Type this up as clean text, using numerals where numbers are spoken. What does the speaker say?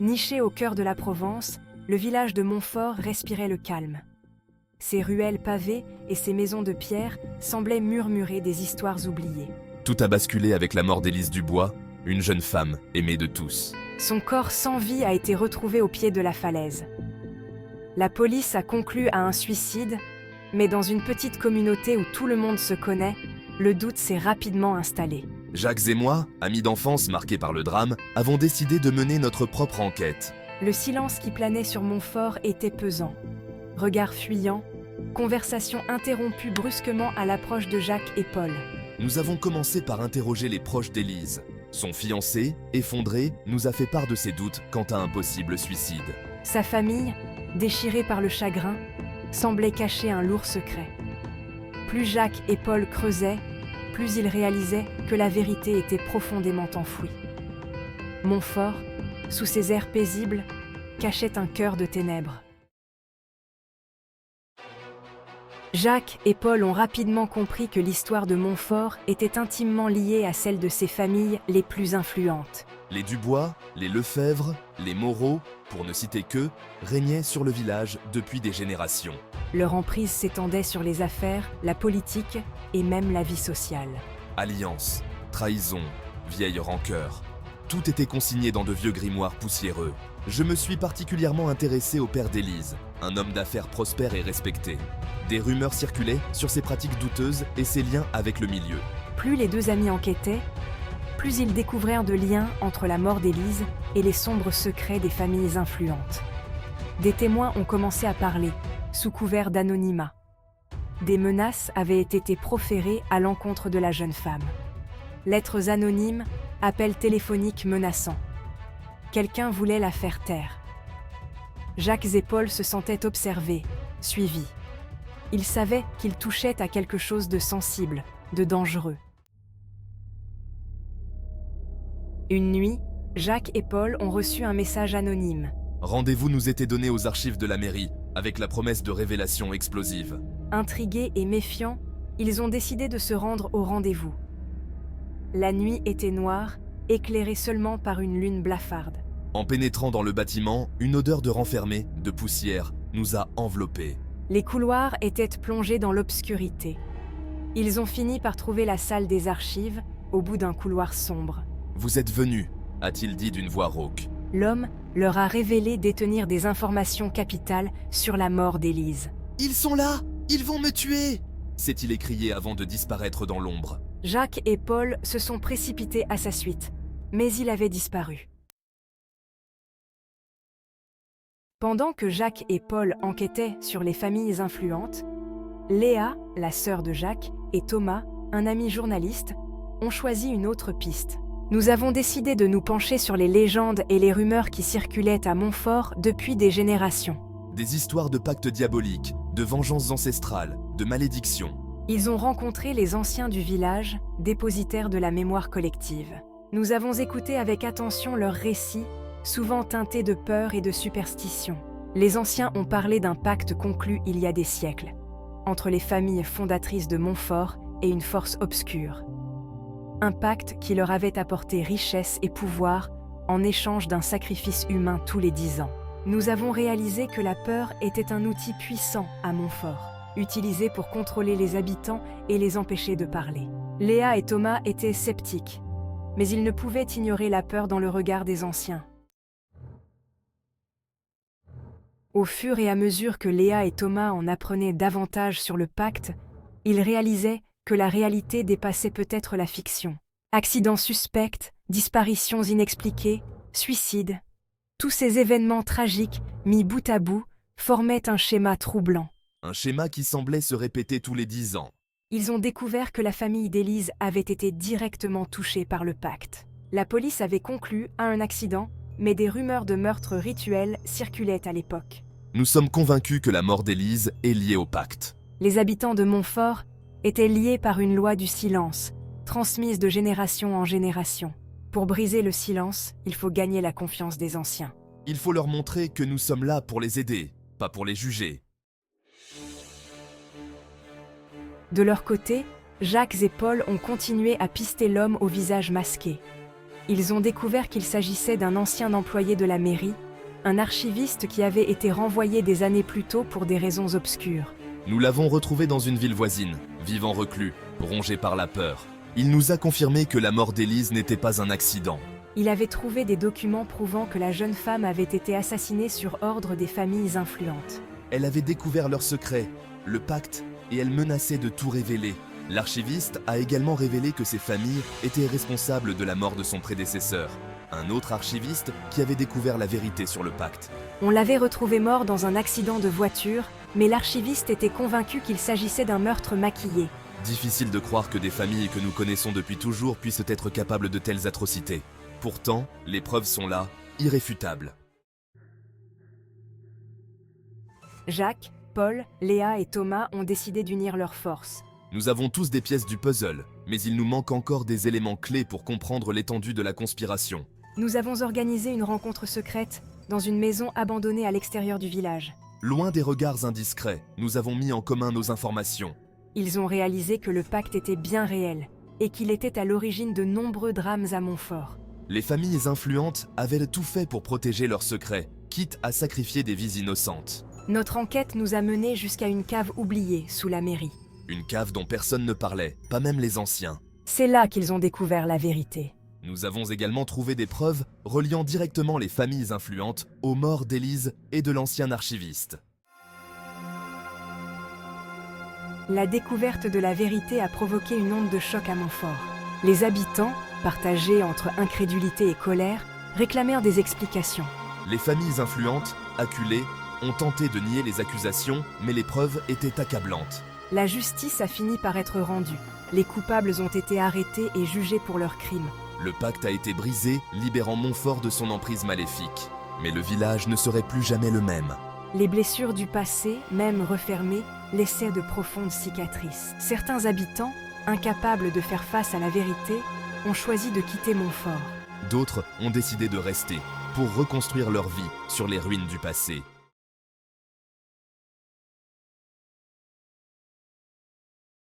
Niché au cœur de la Provence, le village de Montfort respirait le calme. Ses ruelles pavées et ses maisons de pierre semblaient murmurer des histoires oubliées. Tout a basculé avec la mort d'Élise Dubois, une jeune femme aimée de tous. Son corps sans vie a été retrouvé au pied de la falaise. La police a conclu à un suicide, mais dans une petite communauté où tout le monde se connaît, le doute s'est rapidement installé. Jacques et moi, amis d'enfance marqués par le drame, avons décidé de mener notre propre enquête. Le silence qui planait sur Montfort était pesant. Regards fuyants, conversation interrompue brusquement à l'approche de Jacques et Paul. Nous avons commencé par interroger les proches d'Élise. Son fiancé, effondré, nous a fait part de ses doutes quant à un possible suicide. Sa famille, déchirée par le chagrin, semblait cacher un lourd secret. Plus Jacques et Paul creusaient, plus ils réalisaient que la vérité était profondément enfouie. Montfort, sous ses airs paisibles, cachait un cœur de ténèbres. Jacques et Paul ont rapidement compris que l'histoire de Montfort était intimement liée à celle de ses familles les plus influentes. Les Dubois, les Lefebvre, les Moreau, pour ne citer qu'eux, régnaient sur le village depuis des générations. Leur emprise s'étendait sur les affaires, la politique et même la vie sociale. Alliance, trahison, vieille rancœur, tout était consigné dans de vieux grimoires poussiéreux. Je me suis particulièrement intéressé au père d'Élise, un homme d'affaires prospère et respecté. Des rumeurs circulaient sur ses pratiques douteuses et ses liens avec le milieu. Plus les deux amis enquêtaient, plus ils découvrirent de liens entre la mort d'Élise et les sombres secrets des familles influentes. Des témoins ont commencé à parler, sous couvert d'anonymat. Des menaces avaient été proférées à l'encontre de la jeune femme. Lettres anonymes, appels téléphoniques menaçants. Quelqu'un voulait la faire taire. Jacques et Paul se sentaient observés, suivis. Ils savaient qu'ils touchaient à quelque chose de sensible, de dangereux. Une nuit, Jacques et Paul ont reçu un message anonyme. Rendez-vous nous était donné aux archives de la mairie, avec la promesse de révélations explosives. Intrigués et méfiants, ils ont décidé de se rendre au rendez-vous. La nuit était noire, éclairée seulement par une lune blafarde. En pénétrant dans le bâtiment, une odeur de renfermé, de poussière, nous a enveloppés. Les couloirs étaient plongés dans l'obscurité. Ils ont fini par trouver la salle des archives, au bout d'un couloir sombre. « Vous êtes venus », a-t-il dit d'une voix rauque. L'homme leur a révélé détenir des informations capitales sur la mort d'Élise. « Ils sont là! Ils vont me tuer !» s'est-il écrié avant de disparaître dans l'ombre. Jacques et Paul se sont précipités à sa suite, mais il avait disparu. Pendant que Jacques et Paul enquêtaient sur les familles influentes, Léa, la sœur de Jacques, et Thomas, un ami journaliste, ont choisi une autre piste. Nous avons décidé de nous pencher sur les légendes et les rumeurs qui circulaient à Montfort depuis des générations. Des histoires de pactes diaboliques, de vengeances ancestrales, de malédictions. Ils ont rencontré les anciens du village, dépositaires de la mémoire collective. Nous avons écouté avec attention leurs récits, souvent teintés de peur et de superstition. Les anciens ont parlé d'un pacte conclu il y a des siècles, entre les familles fondatrices de Montfort et une force obscure. Un pacte qui leur avait apporté richesse et pouvoir en échange d'un sacrifice humain tous les 10 ans. Nous avons réalisé que la peur était un outil puissant à Montfort, utilisé pour contrôler les habitants et les empêcher de parler. Léa et Thomas étaient sceptiques, mais ils ne pouvaient ignorer la peur dans le regard des anciens. Au fur et à mesure que Léa et Thomas en apprenaient davantage sur le pacte, ils réalisaient que la réalité dépassait peut-être la fiction. Accidents suspects, disparitions inexpliquées, suicides, tous ces événements tragiques, mis bout à bout, formaient un schéma troublant. Un schéma qui semblait se répéter tous les 10 ans. Ils ont découvert que la famille d'Élise avait été directement touchée par le pacte. La police avait conclu à un accident, mais des rumeurs de meurtre rituel circulaient à l'époque. Nous sommes convaincus que la mort d'Élise est liée au pacte. Les habitants de Montfort étaient liés par une loi du silence, transmise de génération en génération. Pour briser le silence, il faut gagner la confiance des anciens. Il faut leur montrer que nous sommes là pour les aider, pas pour les juger. De leur côté, Jacques et Paul ont continué à pister l'homme au visage masqué. Ils ont découvert qu'il s'agissait d'un ancien employé de la mairie, un archiviste qui avait été renvoyé des années plus tôt pour des raisons obscures. Nous l'avons retrouvé dans une ville voisine, vivant reclus, rongé par la peur. Il nous a confirmé que la mort d'Élise n'était pas un accident. Il avait trouvé des documents prouvant que la jeune femme avait été assassinée sur ordre des familles influentes. Elle avait découvert leur secret, le pacte, et elle menaçait de tout révéler. L'archiviste a également révélé que ces familles étaient responsables de la mort de son prédécesseur, un autre archiviste qui avait découvert la vérité sur le pacte. On l'avait retrouvé mort dans un accident de voiture, mais l'archiviste était convaincu qu'il s'agissait d'un meurtre maquillé. Difficile de croire que des familles que nous connaissons depuis toujours puissent être capables de telles atrocités. Pourtant, les preuves sont là, irréfutables. Jacques, Paul, Léa et Thomas ont décidé d'unir leurs forces. Nous avons tous des pièces du puzzle, mais il nous manque encore des éléments clés pour comprendre l'étendue de la conspiration. Nous avons organisé une rencontre secrète dans une maison abandonnée à l'extérieur du village. Loin des regards indiscrets, nous avons mis en commun nos informations. Ils ont réalisé que le pacte était bien réel et qu'il était à l'origine de nombreux drames à Montfort. Les familles influentes avaient tout fait pour protéger leurs secrets, quitte à sacrifier des vies innocentes. Notre enquête nous a menés jusqu'à une cave oubliée sous la mairie. Une cave dont personne ne parlait, pas même les anciens. C'est là qu'ils ont découvert la vérité. Nous avons également trouvé des preuves reliant directement les familles influentes aux morts d'Élise et de l'ancien archiviste. La découverte de la vérité a provoqué une onde de choc à Montfort. Les habitants, partagés entre incrédulité et colère, réclamèrent des explications. Les familles influentes, acculées, ont tenté de nier les accusations, mais les preuves étaient accablantes. La justice a fini par être rendue. Les coupables ont été arrêtés et jugés pour leurs crimes. Le pacte a été brisé, libérant Montfort de son emprise maléfique. Mais le village ne serait plus jamais le même. Les blessures du passé, même refermées, laissaient de profondes cicatrices. Certains habitants, incapables de faire face à la vérité, ont choisi de quitter Montfort. D'autres ont décidé de rester, pour reconstruire leur vie sur les ruines du passé.